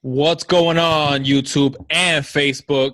What's going on, YouTube and Facebook?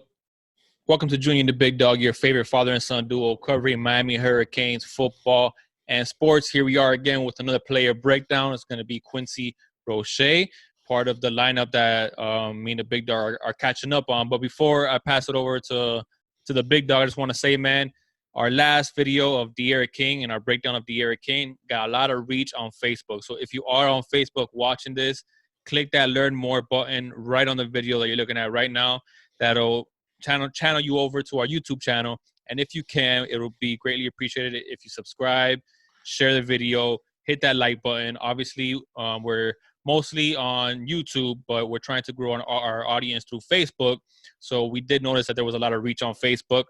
Welcome to Junior and the Big Dog, your favorite father and son duo covering Miami Hurricanes football and sports. Here we are again with another player breakdown. It's going to be Quincy Roche, part of the lineup that me and the Big Dog are catching up on. But before I pass it over to the Big Dog, I just want to say, man, our last video of De'Ara King and our breakdown of De'Ara King got a lot of reach on Facebook. So if you are on Facebook watching this, click that Learn More button right on the video that you're looking at right now. That'll channel you over to our YouTube channel. And if you can, it'll be greatly appreciated if you subscribe, share the video, hit that like button. Obviously, we're mostly on YouTube, but we're trying to grow our audience through Facebook. So we did notice that there was a lot of reach on Facebook.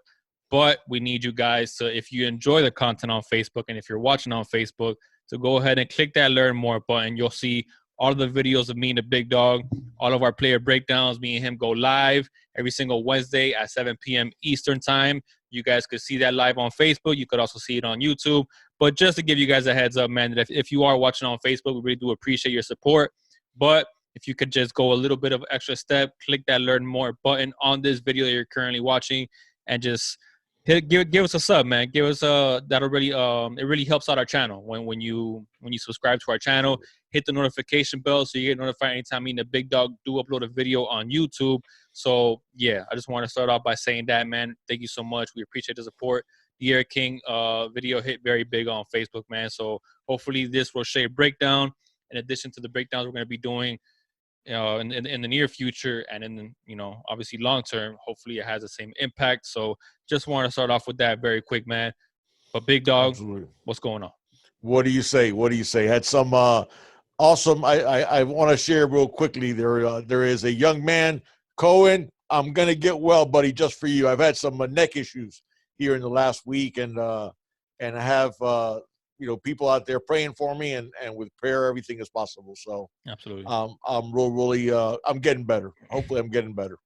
But we need you guys to, if you enjoy the content on Facebook and if you're watching on Facebook, to go ahead and click that Learn More button. You'll see all of the videos of me and the Big Dog, all of our player breakdowns. Me and him go live every single Wednesday at 7 p.m. Eastern time. You guys could see that live on Facebook. You could also see it on YouTube. But just to give you guys a heads up, man, that if you are watching on Facebook, we really do appreciate your support. But if you could just go a little bit of extra step, click that Learn More button on this video that you're currently watching and just give us a sub, man. Give us that'll really it really helps out our channel when you subscribe to our channel. Hit the notification bell so you get notified anytime me and the Big Dog do upload a video on YouTube. So yeah, I just want to start off by saying that, man. Thank you so much. We appreciate the support. The De'Ara King video hit very big on Facebook, man. So hopefully this Roche breakdown, in addition to the breakdowns we're going to be doing in the near future and in obviously long term, hopefully it has the same impact. So just want to start off with that very quick, man. But Big Dog, absolutely, what's going on? What do you say? Had some awesome. I want to share real quickly. There is a young man, Cohen. I'm gonna get well, buddy, just for you. I've had some neck issues here in the last week, and I have people out there praying for me, and with prayer everything is possible. So absolutely, I'm really I'm getting better. Hopefully, I'm getting better.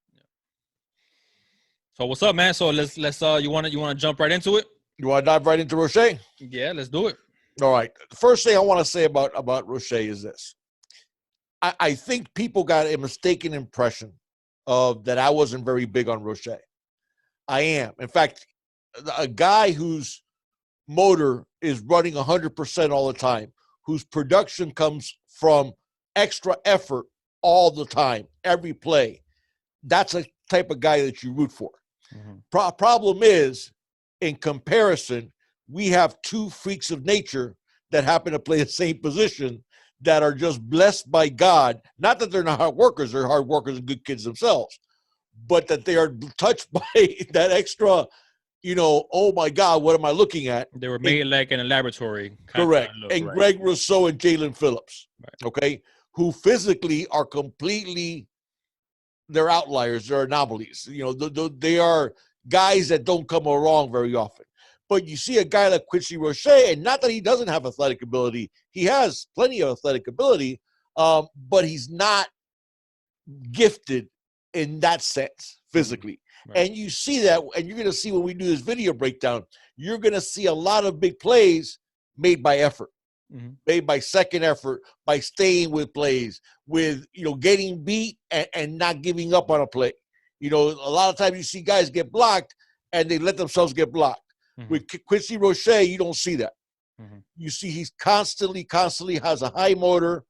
So what's up, man? So let's you want to jump right into it? You want to dive right into Roche? Yeah, let's do it. All right. The first thing I want to say about Roche is this. I think people got a mistaken impression of that I wasn't very big on Roche. I am. In fact, a guy whose motor is running 100% all the time, whose production comes from extra effort all the time, every play, that's a type of guy that you root for. Mm-hmm. Problem is, in comparison, we have two freaks of nature that happen to play the same position that are just blessed by God. Not that they're not hard workers, they're hard workers and good kids themselves, but that they are touched by that extra, oh my God, what am I looking at? They were made like in a laboratory. Correct. And right. Greg Rousseau and Jalen Phillips, right. Okay, who physically are completely, they're outliers, they're anomalies. They are guys that don't come along very often. But you see a guy like Quincy Roche, and not that he doesn't have athletic ability. He has plenty of athletic ability, but he's not gifted in that sense physically. Right. And you see that, and you're going to see when we do this video breakdown, you're going to see a lot of big plays made by effort, mm-hmm. made by second effort, by staying with plays, with, getting beat and not giving up on a play. A lot of times you see guys get blocked and they let themselves get blocked. Mm-hmm. With Quincy Roche, you don't see that. Mm-hmm. You see he's constantly has a high motor.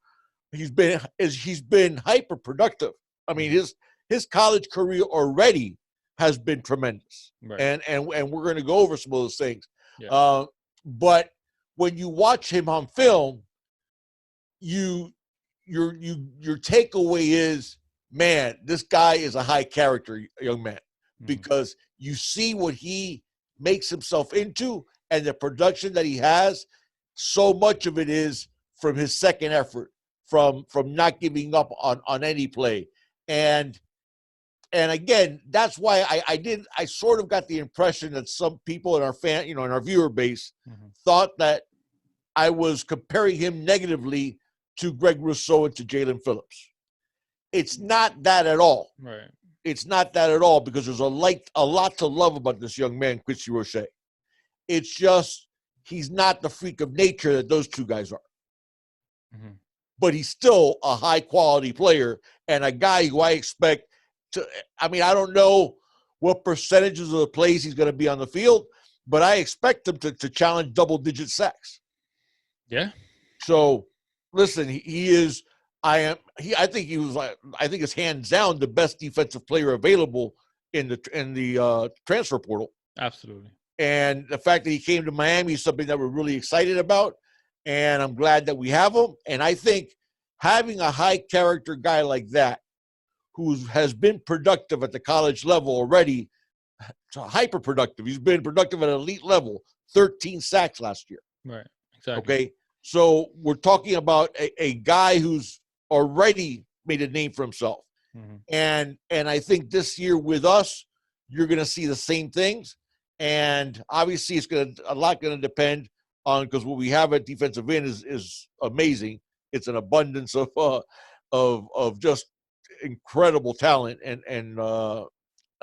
He's been hyper productive. I mean, his college career already has been tremendous. Right. And we're going to go over some of those things. Yeah. But when you watch him on film, your takeaway is, man, this guy is a high character young man, mm-hmm. because you see what he makes himself into and the production that he has. So much of it is from his second effort, from not giving up on any play. And again, that's why I sort of got the impression that some people in our in our viewer base, mm-hmm. thought that I was comparing him negatively to Greg Rousseau and to Jalen Phillips. It's not that at all. Right. It's not that at all, because there's a lot to love about this young man, Quincy Roche. It's just he's not the freak of nature that those two guys are. Mm-hmm. but he's still a high-quality player and a guy who I expect to – I mean, I don't know what percentages of the plays he's going to be on the field, but I expect him to challenge double-digit sacks. Yeah. So, listen, he is – I think it's hands down the best defensive player available in the transfer portal. Absolutely. And the fact that he came to Miami is something that we're really excited about. And I'm glad that we have him. And I think having a high character guy like that, who has been productive at the college level already, hyper productive. He's been productive at an elite level, 13 sacks last year. Right. Exactly. Okay. So we're talking about a guy who's already made a name for himself. Mm-hmm. And I think this year with us, you're going to see the same things. And obviously it's a lot going to depend on, because what we have at defensive end is amazing. It's an abundance of just incredible talent. And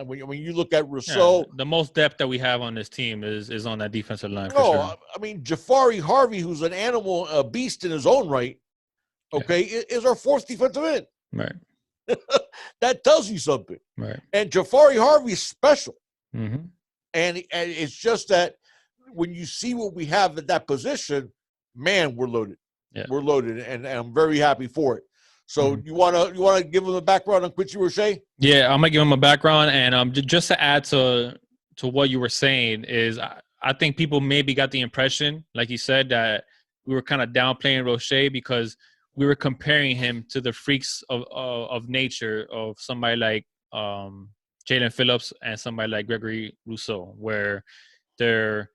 when you look at Rousseau, the most depth that we have on this team is on that defensive line. For sure. I mean, Jafari Harvey, who's an animal, a beast in his own right, okay, is our fourth defensive end. Right. That tells you something. Right. And Jafari Harvey is special. Mm-hmm. And it's just that when you see what we have at that position, man, we're loaded. Yeah. We're loaded, and I'm very happy for it. So you wanna give him a background on Quincy Roche? Yeah, I'm gonna give him a background, and just to add to what you were saying is I think people maybe got the impression, like you said, that we were kind of downplaying Roche because we were comparing him to the freaks of nature of somebody like Jalen Phillips and somebody like Gregory Rousseau, where Jalen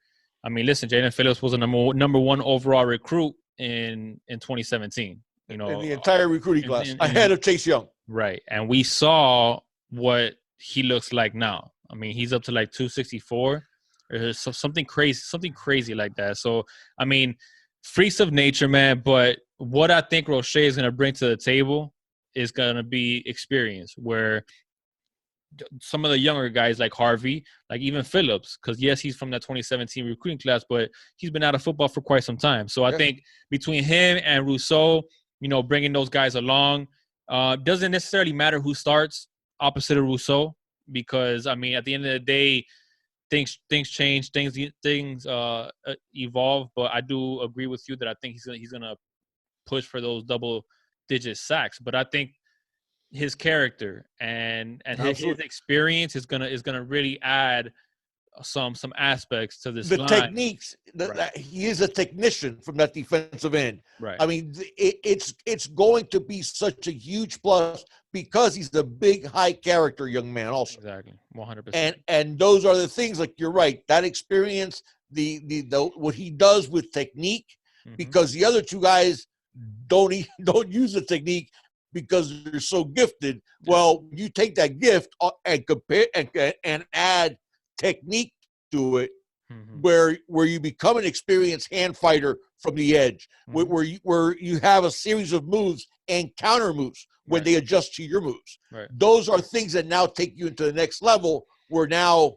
Phillips was a number one overall recruit in 2017. You know, in the entire recruiting class, ahead of Chase Young. Right, and we saw what he looks like now. I mean, he's up to like 264, or something crazy like that. So, I mean, freaks of nature, man. But what I think Roche is going to bring to the table is going to be experience, where some of the younger guys like Harvey, like even Phillips, because yes, he's from that 2017 recruiting class, but he's been out of football for quite some time. So I think between him and Rousseau, you know, bringing those guys along, doesn't necessarily matter who starts opposite of Rousseau, because I mean, at the end of the day, things change, things evolve. But I do agree with you that I think he's gonna push for those double-digit sacks. But I think his character and his experience is gonna really add some aspects to this line. Techniques. He is a technician from that defensive end. Right. I mean, it's going to be such a huge plus because he's a big, high character young man. Also, exactly, 100%. And those are the things. Like you're right. That experience, the what he does with technique, because the other two guys don't use the technique because they're so gifted. Well, you take that gift and compare and add technique to it, where you become an experienced hand fighter from the edge, where you have a series of moves and counter moves when they adjust to your moves. Right. Those are things that now take you into the next level, where now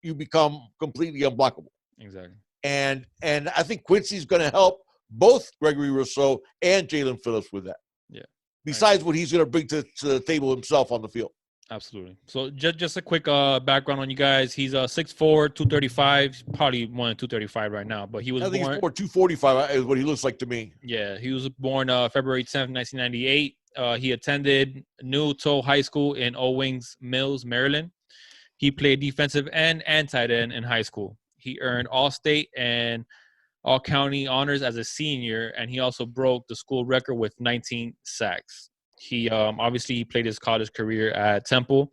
you become completely unblockable. Exactly. And I think Quincy's going to help both Gregory Rousseau and Jalen Phillips with that. Yeah. Besides what he's going to bring to the table himself on the field. Absolutely. So just a quick background on you guys. He's 6'4", 235, probably more than 235 right now. But he was born. He's 245 is what he looks like to me. Yeah, he was born February 10th, 1998. He attended Newtown High School in Owings Mills, Maryland. He played defensive end and tight end in high school. He earned All-State and All-County honors as a senior, and he also broke the school record with 19 sacks. He obviously he played his college career at Temple,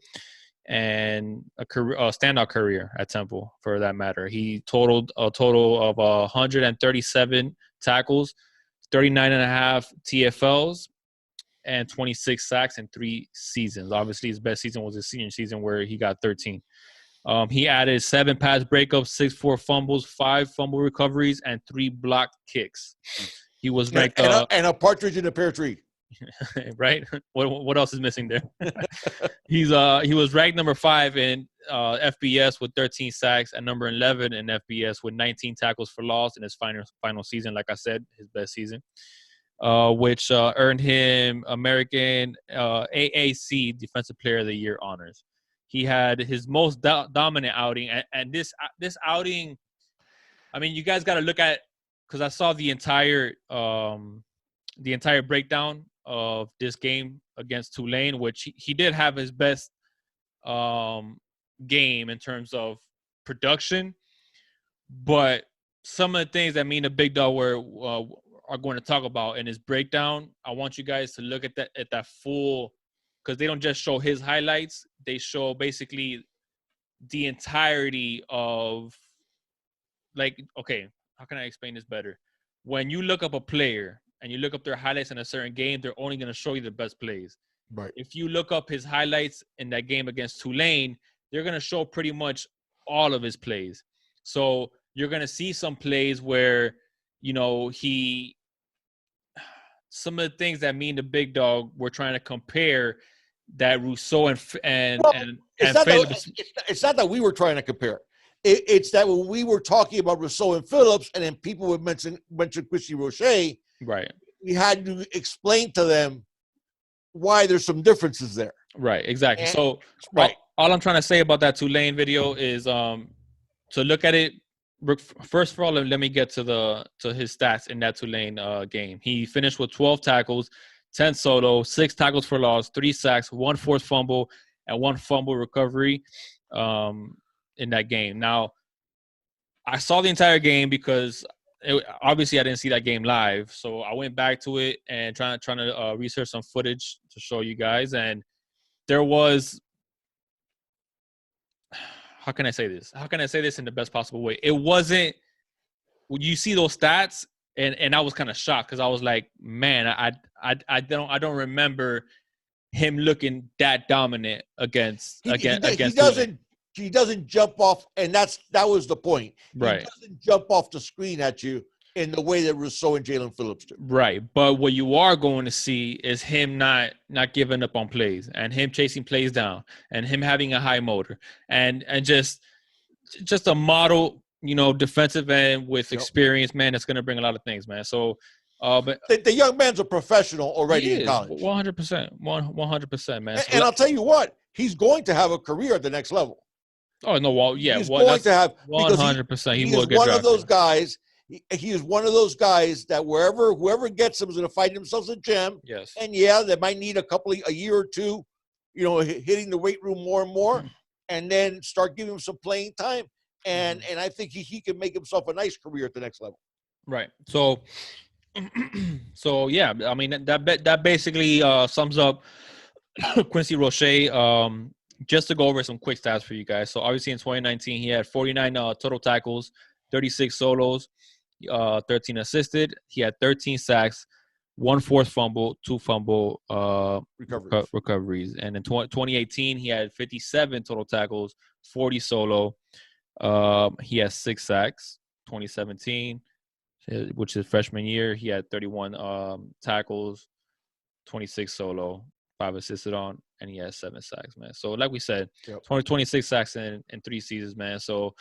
and a standout career at Temple for that matter. He totaled a total of 137 tackles, 39.5 TFLs, and 26 sacks in 3 seasons. Obviously, his best season was his senior season where he got 13. He added 7 pass breakups, 6 4 fumbles, 5 fumble recoveries, and 3 blocked kicks. He was ranked and a partridge in a pear tree. Right? What else is missing there? He was ranked number 5 in FBS with 13 sacks and number 11 in FBS with 19 tackles for loss in his final season. Like I said, his best season. which earned him American AAC Defensive Player of the Year honors. He had his most dominant outing, and this outing, I mean, you guys got to look at, because I saw the entire breakdown of this game against Tulane, which he did have his best game in terms of production, but some of the things that mean the big dog are going to talk about in his breakdown, I want you guys to look at that full, because they don't just show his highlights, they show basically the entirety of, like, okay, how can I explain this better? When you look up a player and you look up their highlights in a certain game, they're only going to show you the best plays. Right. If you look up his highlights in that game against Tulane, they're going to show pretty much all of his plays. So you're going to see some plays where, you know, some of the things that mean the big dog, we're trying to compare that Rousseau and it's not that we were trying to compare. It's that when we were talking about Rousseau and Phillips, and then people would mention Quincy Roche, right? We had to explain to them why there's some differences there. Right, exactly. And, so right. All I'm trying to say about that Tulane video is to look at it. First of all, let me get to his stats in that Tulane game. He finished with 12 tackles, 10 solo, 6 tackles for loss, 3 sacks, 1 forced fumble, and 1 fumble recovery in that game. Now, I saw the entire game because obviously I didn't see that game live, so I went back to it and trying to research some footage to show you guys. And there was, how can I say this? How can I say this in the best possible way? It wasn't, when you see those stats, and I was kind of shocked because I was like, man, I don't remember him looking that dominant against. He doesn't jump off, and that was the point. Right. He doesn't jump off the screen at you in the way that Rousseau and Jalen Phillips do. Right. But what you are going to see is him not giving up on plays, and him chasing plays down, and him having a high motor, and just a model, you know, defensive end with experience, man, that's going to bring a lot of things, man. So but the young man's a professional already in college. 100%, man. And I'll tell you what, he's going to have a career at the next level. Oh no, well, yeah, he's going to have 100%. He is one of those guys. He is one of those guys that whoever gets him is going to find themselves a gem. Yes. And yeah, they might need a year or two, you know, hitting the weight room more and more, and then start giving him some playing time. And I think he can make himself a nice career at the next level. Right. So yeah, I mean that basically sums up Quincy Roche. Just to go over some quick stats for you guys. So obviously in 2019, he had 49 total tackles, 36 solos, 13 assisted. He had 13 sacks, 1 forced fumble, 2 fumble recoveries. And in 2018, he had 57 total tackles, 40 solo. He has 6 sacks. 2017, which is freshman year, he had 31 tackles, 26 solo, 5 assisted on, and he has 7 sacks, man. So like we said, 26 sacks in 3 seasons, man. So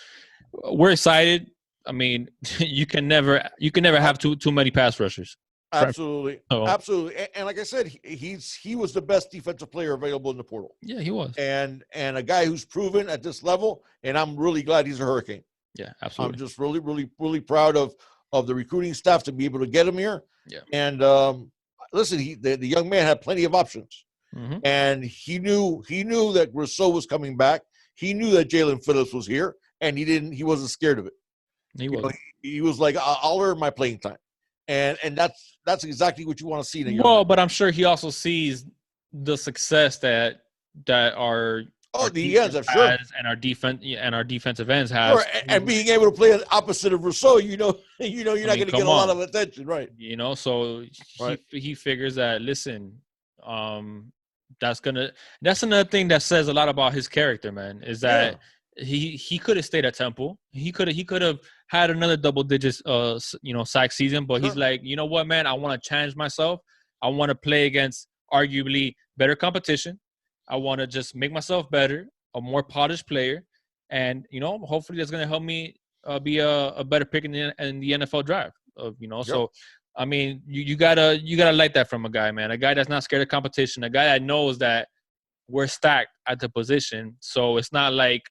we're excited. I mean, you can never have too many pass rushers. Absolutely. Absolutely. And like I said, he was the best defensive player available in the portal. Yeah, he was. And a guy who's proven at this level, and I'm really glad he's a Hurricane. Yeah, absolutely. I'm just really, really, really proud of the recruiting staff to be able to get him here. Yeah. And listen, the young man had plenty of options. And he knew that Rousseau was coming back. He knew that Jalen Phillips was here, and he wasn't scared of it. He was like, I'll earn my playing time. And that's exactly what you want to see in a young man. But I'm sure he also sees the success that our the ends, I'm sure, and our defensive ends have, sure. And being able to play the opposite of Rousseau, you're not going to get a lot of attention, right? You know, so he figures that, listen, that's another thing that says a lot about his character, man, is that he could have stayed at Temple. He could have had another double digits sack season, but he's like, you know what, man, I want to challenge myself. I want to play against arguably better competition. I want to just make myself better, a more polished player, and hopefully that's going to help me be a better pick in the NFL draft. So I mean, you gotta like that from a guy, man. A guy that's not scared of competition. A guy that knows that we're stacked at the position. So it's not like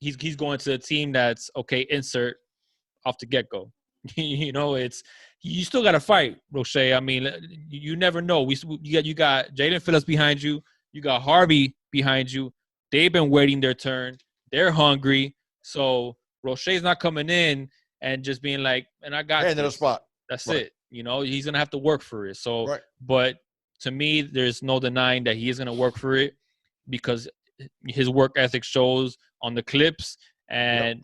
he's going to a team that's okay. Insert off the get go. It's you still got to fight, Roche. I mean, you never know. You got Jaden Phillips behind you. You got Harvey behind you. They've been waiting their turn. They're hungry. So Roche's not coming in and just being like, "And I got Hand in a this." spot. That's Right. it. He's gonna have to work for it. So, Right. but to me, there's no denying that he is gonna work for it because his work ethic shows on the clips. And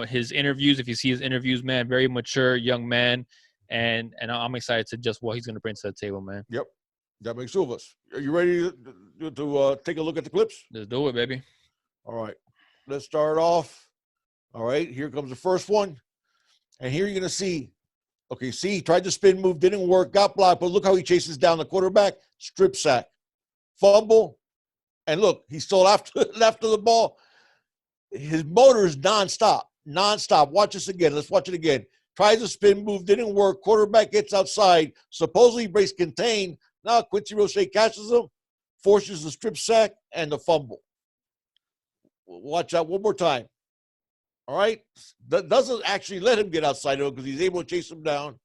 his interviews, if you see his interviews, man, very mature young man, and I'm excited to just what he's going to bring to the table, man. Yep, that makes two of us. Are you ready to take a look at the clips? Let's do it, baby. All right, let's start off. All right, here comes the first one, and here you're going to see. Okay, see, he tried to spin move, didn't work, got blocked, but look how he chases down the quarterback, strip sack, fumble, and look, he's still left of the ball. His motor is nonstop. Watch this again. Let's watch it again. Tries a spin move, didn't work. Quarterback gets outside. Supposedly breaks contain. Now Quincy Roche catches him, forces the strip sack and the fumble. Watch out one more time. All right? That doesn't actually let him get outside of him because he's able to chase him down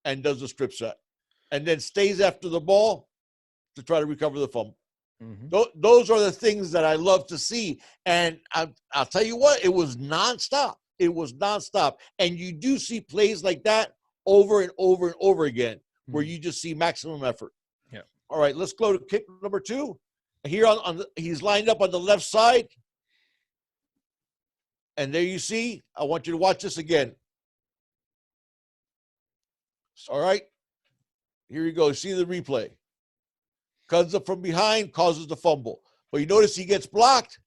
and does the strip sack. And then stays after the ball to try to recover the fumble. Mm-hmm. Those are the things that I love to see. And I'll tell you what, it was nonstop. And you do see plays like that over and over and over again where you just see maximum effort. Yeah. All right, let's go to kick number 2. Here he's lined up on the left side. And there you see, I want you to watch this again. All right. Here you go. See the replay. Comes up from behind, causes the fumble. But you notice he gets blocked,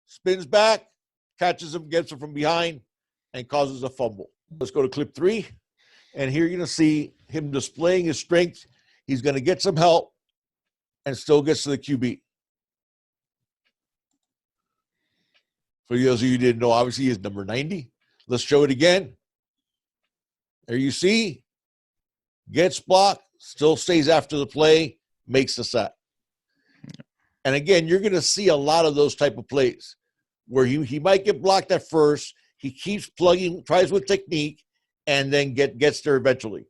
spins back, catches him, gets him from behind, and causes a fumble. Let's go to clip 3. And here you're going to see him displaying his strength. He's going to get some help and still gets to the QB. For those of you who didn't know, obviously he is number 90. Let's show it again. There you see, gets blocked, still stays after the play, makes the sack. And again, you're going to see a lot of those type of plays where he might get blocked at first. He keeps plugging, tries with technique, and then gets there eventually.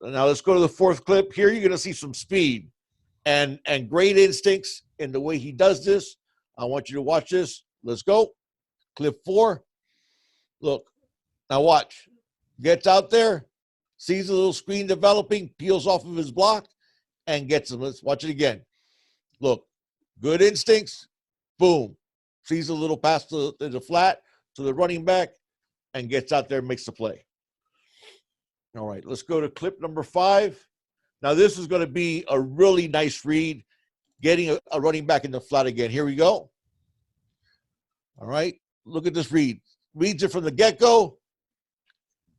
Now let's go to the 4th clip. Here you're going to see some speed and great instincts in the way he does this. I want you to watch this. Let's go. Clip 4. Look. Now watch. Gets out there, sees a little screen developing, peels off of his block, and gets him. Let's watch it again. Look. Good instincts. Boom. Sees a little pass to the flat to the running back and gets out there and makes the play. All right, let's go to clip number 5. Now, this is going to be a really nice read, getting a running back in the flat again. Here we go. All right, look at this read. Reads it from the get-go.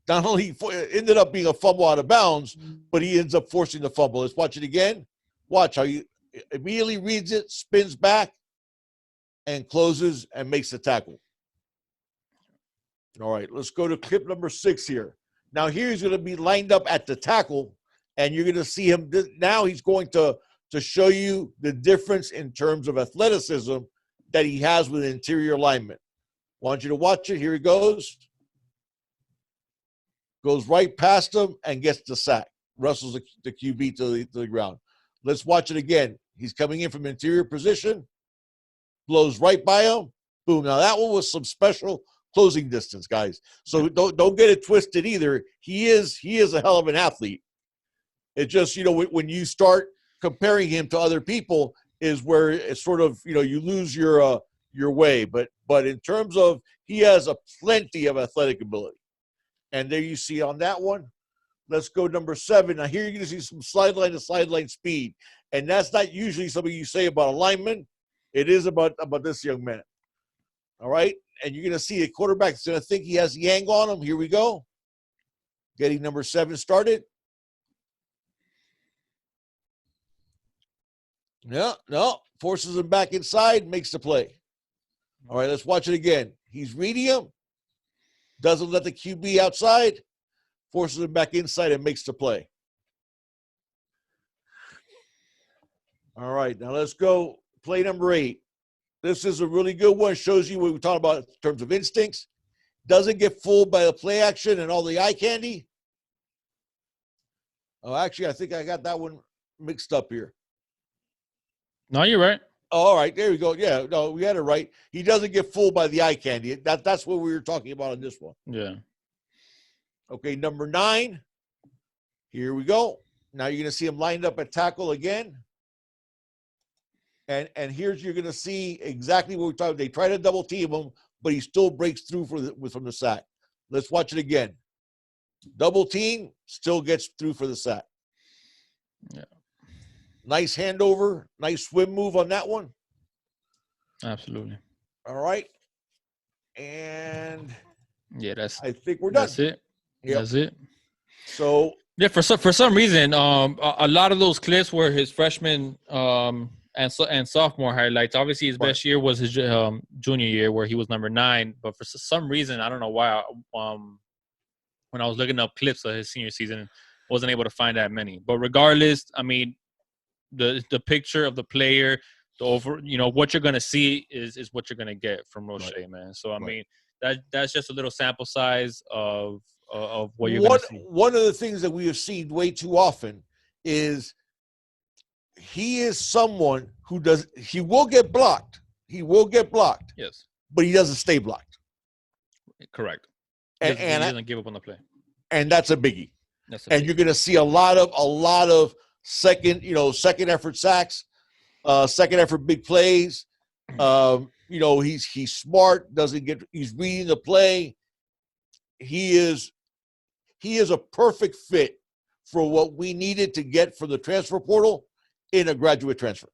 Not only ended up being a fumble out of bounds, but he ends up forcing the fumble. Let's watch it again. Watch how he immediately reads it, spins back, and closes and makes the tackle. All right, let's go to clip number 6 here. Now, here he's going to be lined up at the tackle, and you're going to see him. Now he's going to show you the difference in terms of athleticism that he has with interior linemen. Want you to watch it. Here he goes. Goes right past him and gets the sack. Wrestles the QB to the ground. Let's watch it again. He's coming in from interior position. Blows right by him. Boom. Now, that one was some special closing distance, guys. So don't get it twisted either. He is a hell of an athlete. It just, when you start comparing him to other people is where it's sort of, you lose your way. But in terms of, he has a plenty of athletic ability. And there you see on that one. Let's go number 7. Now, here you're going to see some sideline to sideline speed. And that's not usually something you say about a lineman. It is about this young man. All right? And you're going to see a quarterback that's going to think he has Yang on him. Here we go. Getting number 7 started. No. Forces him back inside, makes the play. All right, let's watch it again. He's reading him. Doesn't let the QB outside. Forces him back inside and makes the play. All right, now let's go play number 8. This is a really good one. Shows you what we talked about in terms of instincts. Doesn't get fooled by the play action and all the eye candy. Oh, actually, I think I got that one mixed up here. No, you're right. Oh, all right, there we go. Yeah, no, we had it right. He doesn't get fooled by the eye candy. That's what we were talking about on this one. Yeah. Okay, number 9. Here we go. Now you're going to see him lined up at tackle again. And here's you're going to see exactly what we're talking about. They try to double team him, but he still breaks through from the sack. Let's watch it again. Double team, still gets through for the sack. Yeah. Nice handover, nice swim move on that one. Absolutely. All right. And yeah, I think we're done. That's it. Yep. That's it. So yeah, for some reason, a lot of those clips were his freshman and sophomore highlights. Obviously, his best year was his junior year, where he was number 9. But for some reason, I don't know why. When I was looking up clips of his senior season, wasn't able to find that many. But regardless, I mean, the picture of the player, what you're gonna see is what you're gonna get from Roche, man. So I mean, that's just a little sample size of what you're gonna see. One of the things that we have seen way too often is he is someone who he will get blocked. He will get blocked. Yes. But he doesn't stay blocked. Correct. He doesn't give up on the play. And that's a biggie. You're going to see a lot of second effort sacks, second effort big plays. He's smart, he's reading the play. He is a perfect fit for what we needed to get from the transfer portal in a graduate transfer.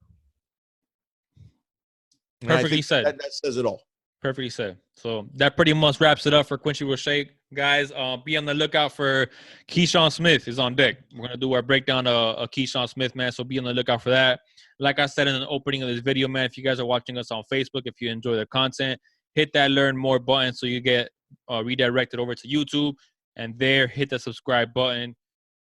Perfectly said. That says it all. Perfectly said. So that pretty much wraps it up for Quincy Roche. Guys, be on the lookout for Keyshawn Smith is on deck. We're going to do our breakdown of Keyshawn Smith, man, so be on the lookout for that. Like I said in the opening of this video, man, if you guys are watching us on Facebook, if you enjoy the content, hit that learn more button so you get redirected over to YouTube. And there, hit the subscribe button.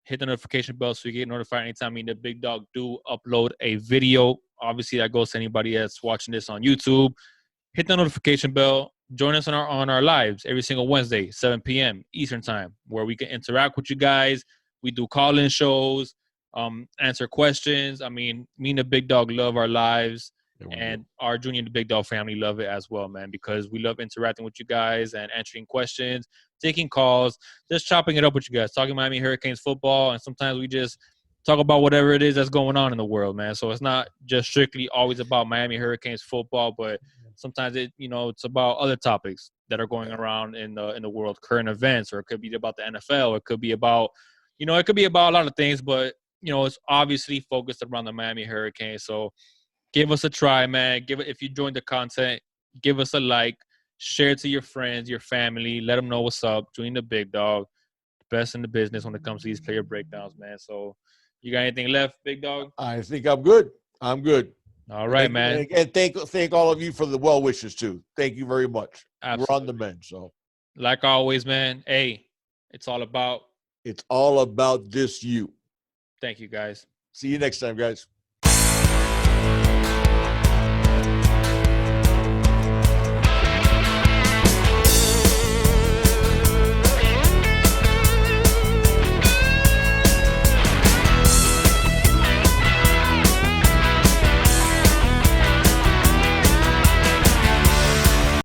Hit the notification bell so you get notified anytime me and the Big Dog do upload a video. Obviously, that goes to anybody that's watching this on YouTube. Hit the notification bell. Join us on our lives every single Wednesday, 7 p.m. Eastern time, where we can interact with you guys. We do call-in shows, answer questions. I mean, me and the Big Dog love our lives, and our Junior and the Big Dog family love it as well, man, because we love interacting with you guys and answering questions, taking calls, just chopping it up with you guys, talking Miami Hurricanes football, and sometimes we just talk about whatever it is that's going on in the world, man. So it's not just strictly always about Miami Hurricanes football, but sometimes it's about other topics that are going around in the world, current events, or it could be about the NFL, or it could be about, it could be about a lot of things, but it's obviously focused around the Miami Hurricanes. So give us a try, man. If you join the content, give us a like, share it to your friends, your family, let them know what's up. Join the Big Dog, the best in the business when it comes to these player breakdowns, man. So you got anything left, Big Dog? I think I'm good. All right, man. And again, thank all of you for the well wishes too. Thank you very much. Absolutely. We're on the mend. So, like always, man. Hey, it's all about this you. Thank you, guys. See you next time, guys.